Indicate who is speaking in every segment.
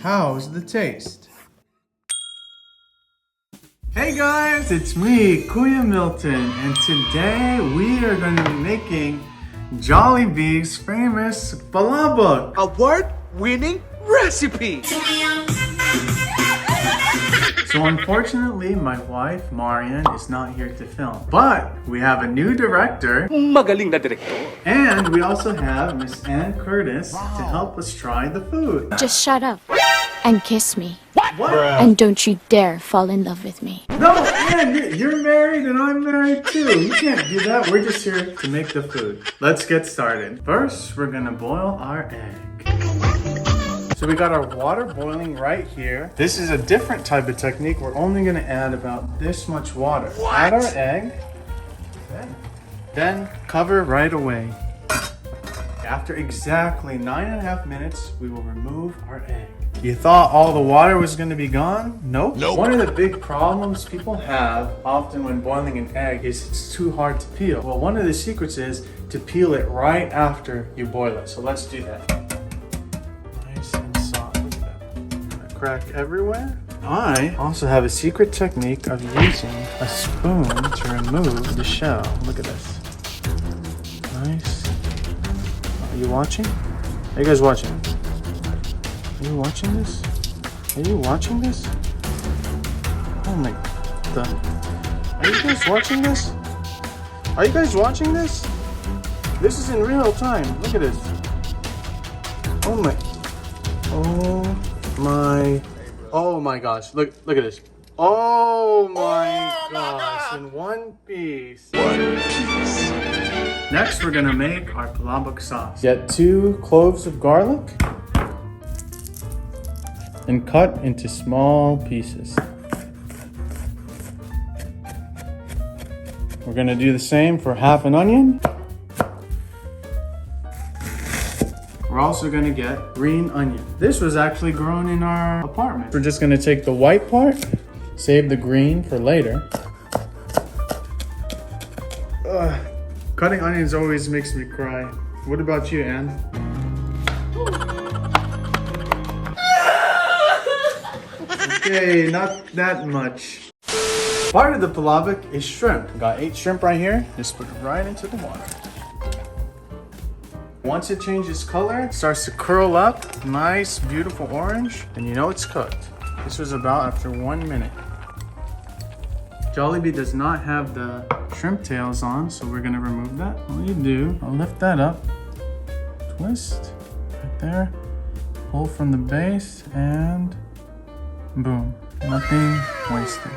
Speaker 1: how's the taste? Hey guys, it's me, Kuya Milton, and today we are going to be making Jollibee's famous Palabok.
Speaker 2: Award-winning recipe!
Speaker 1: So unfortunately, my wife, Mariane, is not here to film. But we have a new director.
Speaker 2: Magaling na director.
Speaker 1: And we also have Miss Ann Curtis to help us try the food.
Speaker 3: Just shut up and kiss me.
Speaker 1: What?
Speaker 3: And don't you dare fall in love with me.
Speaker 1: No, Ann, you're married and I'm married too. You can't do that. We're just here to make the food. Let's get started. First, we're gonna boil our egg. So we got our water boiling right here. This is a different type of technique. We're only gonna add about this much water.
Speaker 2: What?
Speaker 1: Add our egg. Then cover right away. After exactly 9.5 minutes, we will remove our egg. You thought all the water was gonna be gone? Nope. One of the big problems people have often when boiling an egg is it's too hard to peel. Well, one of the secrets is to peel it right after you boil it. So let's do that. Nice and soft. Look at that. Gonna crack everywhere. I also have a secret technique of using a spoon to remove the shell. Look at this. Nice. Are you watching? Are you guys watching? Are you watching this? Are you watching this? Oh my god. Are you guys watching this? Are you guys watching this? This is in real time. Look at this. Oh my. Oh my. Oh my gosh. Look at this. Oh my gosh. In one piece. Next, we're gonna make our Palabok sauce. Get 2 cloves of garlic and cut into small pieces. We're gonna do the same for half an onion. We're also gonna get green onion. This was actually grown in our apartment. We're just gonna take the white part, save the green for later. Cutting onions always makes me cry. What about you, Anne? Okay, not that much. Part of the Palabok is shrimp. Got 8 shrimp right here. Just put it right into the water. Once it changes color, it starts to curl up, nice, beautiful orange, and you know it's cooked. This was about after 1 minute. Jollibee does not have the shrimp tails on, so we're gonna remove that. All you do, I'll lift that up, twist, right there, pull from the base, and boom, nothing wasted.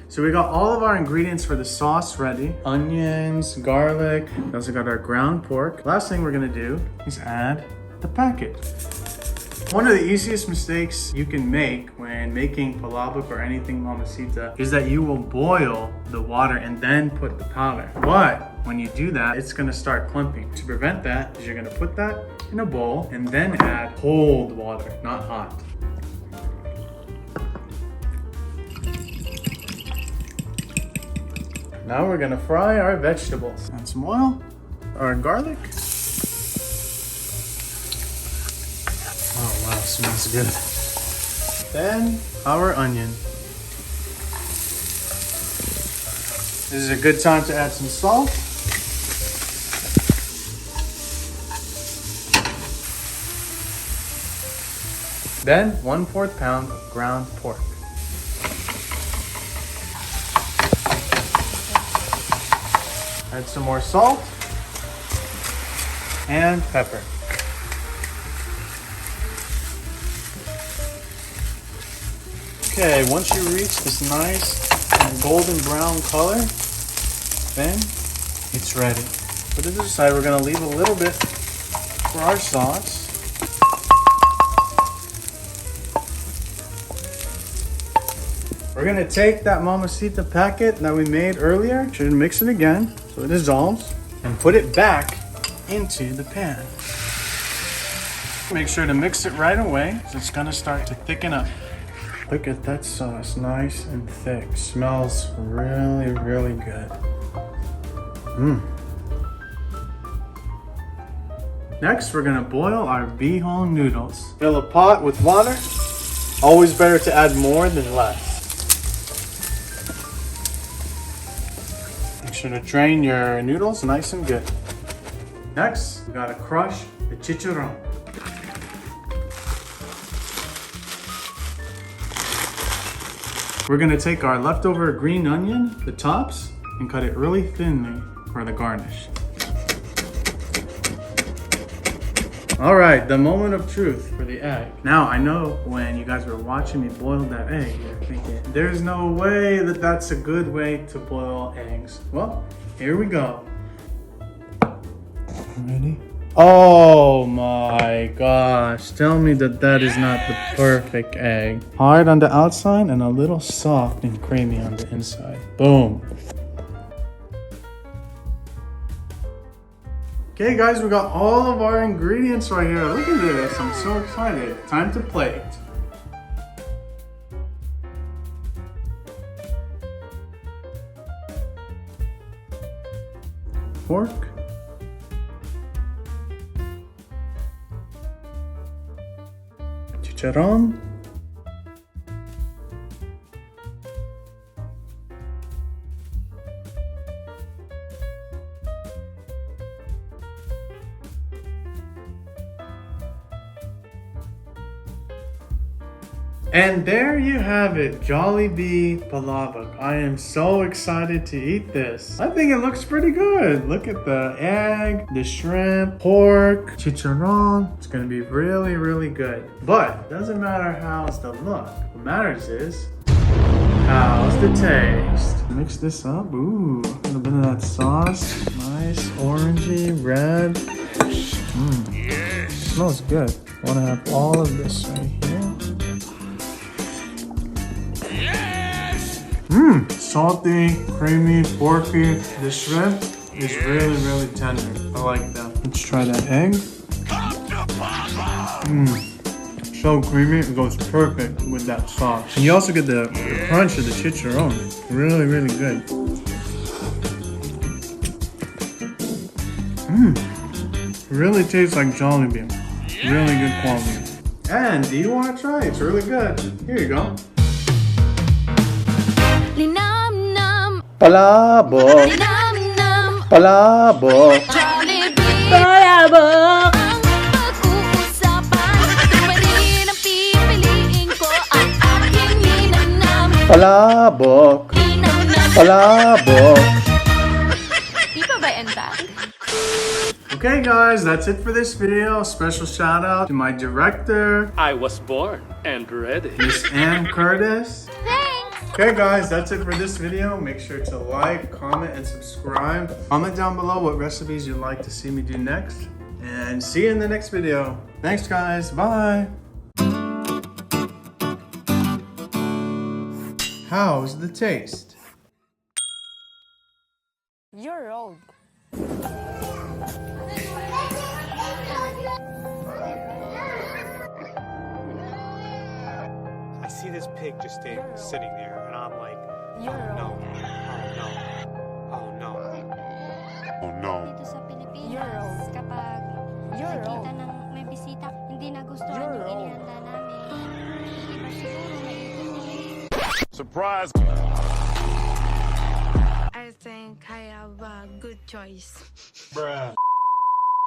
Speaker 1: So we got all of our ingredients for the sauce ready. Onions, garlic, we also got our ground pork. Last thing we're gonna do is add the packet. One of the easiest mistakes you can make when making Palabok or anything mamacita is that you will boil the water and then put the powder. But when you do that, it's gonna start clumping. To prevent that, you're gonna put that in a bowl and then add cold water, not hot. Now we're gonna fry our vegetables. Add some oil, our garlic. Oh wow, smells good. Then our onion. This is a good time to add some salt. Then 1/4 pound of ground pork. Add some more salt and pepper. Okay, once you reach this nice golden brown color, then it's ready. Put it to the side. We're gonna leave a little bit for our sauce. We're gonna take that mamacita packet that we made earlier, should mix it again so it dissolves, and put it back into the pan. Make sure to mix it right away, so it's gonna start to thicken up. Look at that sauce, nice and thick. Smells really, really good. Next, we're gonna boil our bihon noodles. Fill a pot with water. Always better to add more than less. Make sure to drain your noodles nice and good. Next, we gotta crush the chicharron. We're gonna take our leftover green onion, the tops, and cut it really thinly for the garnish. All right, the moment of truth for the egg. Now, I know when you guys were watching me boil that egg, you're thinking, there's no way that that's a good way to boil eggs. Well, here we go. Ready? Oh my gosh, tell me that that is not the perfect egg. Hard on the outside and a little soft and creamy on the inside. Boom. Okay guys, we got all of our ingredients right here. Look at this, I'm so excited. Time to plate. Pork. Chicharron. And there you have it, Jollibee Palabok. I am so excited to eat this. I think it looks pretty good. Look at the egg, the shrimp, pork, chicharron. It's gonna be really, really good. But it doesn't matter how's the look. What matters is, how's the taste? Mix this up. Ooh, a little bit of that sauce. Nice, orangey, red. Smells good. Wanna have all of this right here. Salty, creamy, porky. The shrimp is really, really tender. I like that. Let's try that egg. So creamy, it goes perfect with that sauce. And you also get the crunch of the chicharron. Really, really good. Really tastes like Jollibee. Really good quality. And do you want to try? It's really good. Here you go. Palabok. Palabok.
Speaker 3: Palabok.
Speaker 1: Palabok. Palabok. Okay guys, that's it for this video. Special shout out to my director,
Speaker 2: I was born and ready.
Speaker 1: Miss Ann Curtis. Okay guys, that's it for this video. Make sure to like, comment, and subscribe. Comment down below what recipes you'd like to see me do next. And see you in the next video. Thanks guys, bye. How's the taste?
Speaker 4: You're old.
Speaker 5: I see this pig just sitting there, and I'm like,
Speaker 4: You're
Speaker 5: oh no, oh no, oh no.
Speaker 6: Dito sa Pilipinas,
Speaker 4: You're old.
Speaker 6: kapag
Speaker 4: You're
Speaker 6: nakita
Speaker 4: old.
Speaker 6: ng may bisita, hindi nagustuhan
Speaker 4: You're
Speaker 6: yung
Speaker 4: old.
Speaker 6: inihanda namin. Iba siguro may
Speaker 2: Surprise!
Speaker 7: I think I have a good choice.
Speaker 5: Bruh.